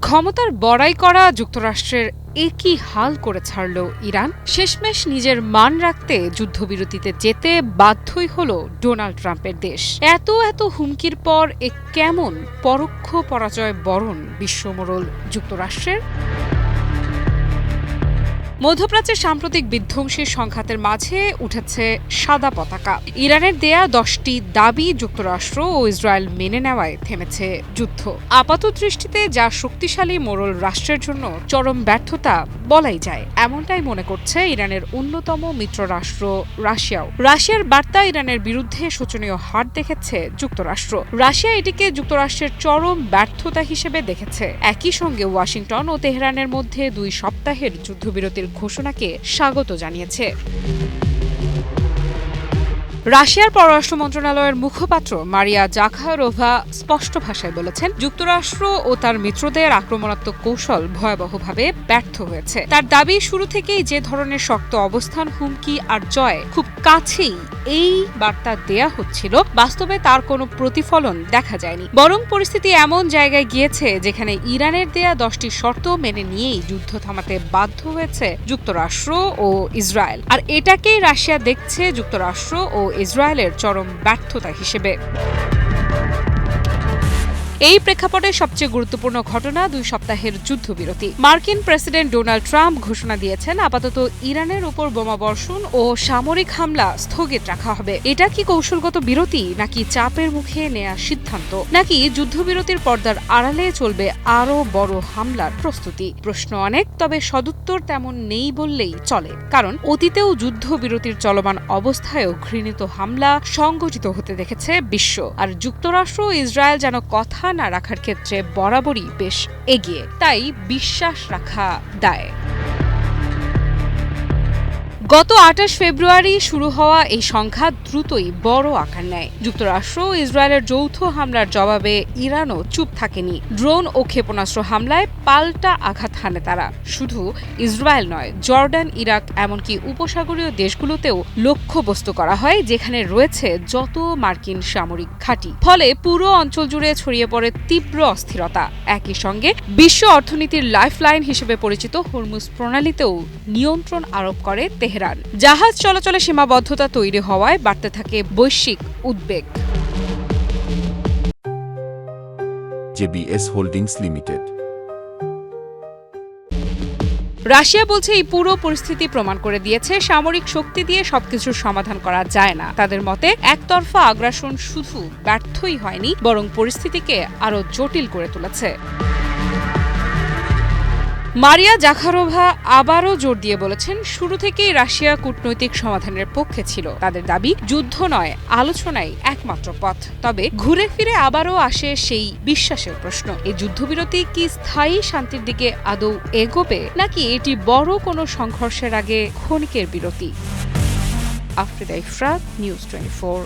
ক্ষমতার বড়াই করা যুক্তরাষ্ট্রের একই হাল করে ছাড়ল ইরান। শেষমেশ নিজের মান রাখতে যুদ্ধবিরতিতে যেতে বাধ্যই হল ডোনাল্ড ট্রাম্পের দেশ। এত হুমকির পর কেমন পরোক্ষ পরাজয় বরণ বিশ্বমোড়ল যুক্তরাষ্ট্রের। মধ্যপ্রাচ্যের সাম্প্রতিক বিধ্বংসী সংঘাতের মাঝে উঠেছে সাদা পতাকা। ইরানের দেয়া 10টি দাবি যুক্তরাষ্ট্র ও ইসরায়েল মেনে নেওয়ায় থেমেছে যুদ্ধ। আপাতদৃষ্টিতে যা শক্তিশালী মোড়ল রাষ্ট্রের জন্য চরম ব্যর্থতা বলাই যায়, এমনটাই মনে করছে ইরানের অন্যতম মিত্র রাষ্ট্র রাশিয়াও। রাশিয়ার বার্তা ইরানের বিরুদ্ধে শোচনীয় হার দেখেছে যুক্তরাষ্ট্র। রাশিয়া এটিকে যুক্তরাষ্ট্রের চরম ব্যর্থতা হিসেবে দেখেছে। একই সঙ্গে ওয়াশিংটন ও তেহরানের মধ্যে 2 সপ্তাহের যুদ্ধবিরতির ঘোষণাকে স্বাগত জানিয়েছে। রাশিয়ার পররাষ্ট্র মন্ত্রণালয়ের মুখপাত্র মারিয়া জাখারোভা স্পষ্ট ভাষায় বলেছেন, যুক্তরাষ্ট্র ও তার মিত্রদের আক্রমণাত্মক কৌশল ভয়াবহভাবে ব্যর্থ হয়েছে। তার দাবি, শুরু থেকেই যে ধরনের শক্ত অবস্থান, হুমকি আর জয় খুব কাছেই এই বার্তা দেয়া হচ্ছিল, বাস্তবে তার কোনো প্রতিফলন দেখা যায়নি। বরং পরিস্থিতি এমন জায়গায় গিয়েছে যেখানে ইরানের দেয়া 10টি শর্ত মেনে নিয়েই যুদ্ধ থামাতে বাধ্য হয়েছে যুক্তরাষ্ট্র ও ইসরায়েল। আর এটাকেই রাশিয়া দেখছে যুক্তরাষ্ট্র ও ইসরায়েলের চরম ব্যর্থতা হিসেবে। এই প্রেক্ষাপটে সবচেয়ে গুরুত্বপূর্ণ ঘটনা 2 সপ্তাহের যুদ্ধবিরতি। মার্কিন প্রেসিডেন্ট ডোনাল্ড ট্রাম্প ঘোষণা দিয়েছেন, আপাতত ইরানের উপর বোমাবর্ষণ ও সামরিক হামলা স্থগিত রাখা হবে। এটা কি কৌশলগত বিরতি, নাকি চাপের মুখে নেয়া সিদ্ধান্ত, নাকি যুদ্ধবিরতির পর্দার আড়ালে চলবে আরও বড় হামলার প্রস্তুতি? প্রশ্ন অনেক, তবে সদুত্তর তেমন নেই বললেই চলে। কারণ অতীতেও যুদ্ধবিরতির চলমান অবস্থায়ও ঘৃণিত হামলা সংঘটিত হতে দেখেছে বিশ্ব। আর যুক্তরাষ্ট্র ও ইসরায়েল যেন কথা না রাখার ক্ষেত্রে বরাবরই বেশ এগিয়ে, তাই বিশ্বাস রাখা দায়। গত 28 ফেব্রুয়ারি শুরু হওয়া এই সংঘাত দ্রুতই বড় আকার নেয়। যুক্তরাষ্ট্র ও ইসরায়েলের যৌথ হামলার জবাবে ইরানও চুপ থাকেনি। ড্রোন ও ক্ষেপণাস্ত্র হামলায় পাল্টা আঘাত হানে তারা। শুধু ইসরায়েল নয়, জর্ডান, ইরাক, এমনকি উপসাগরীয় দেশগুলোতেও লক্ষ্যবস্তু করা হয়, যেখানে রয়েছে যত মার্কিন সামরিক ঘাঁটি। ফলে পুরো অঞ্চল জুড়ে ছড়িয়ে পড়ে তীব্র অস্থিরতা। একই সঙ্গে বিশ্ব অর্থনীতির লাইফলাইন হিসেবে পরিচিত হরমুজ প্রণালীতেও নিয়ন্ত্রণ আরোপ করে তেহরান। জাহাজ চলাচলে সীমাবদ্ধতা তৈরি হওয়ায় বাড়তে থাকে বৈশ্বিক উদ্বেগ। JBS holdings limited. রাশিয়া বলছে, এই পুরো পরিস্থিতি প্রমাণ করে দিয়েছে সামরিক শক্তি দিয়ে সবকিছুর সমাধান করা যায় না। তাদের মতে একতরফা আগ্রাসন শুধু ব্যর্থই হয়নি, বরং পরিস্থিতিকে আরও জটিল করে তুলেছে। মারিয়া জাখারোভা আবারও জোর দিয়ে বলেছেন, শুরু থেকেই রাশিয়া কূটনৈতিক সমাধানের পক্ষে ছিল। তাদের দাবি, যুদ্ধ নয়, আলোচনাই একমাত্র পথ। তবে ঘুরে ফিরে আবারও আসে সেই বিশ্বাসের প্রশ্ন। এই যুদ্ধবিরতি কি স্থায়ী শান্তির দিকে আদৌ এগোবে, নাকি এটি বড় কোনো সংঘর্ষের আগে ক্ষণিকের বিরতি? আফরিদা ইফরাত, নিউজ 24।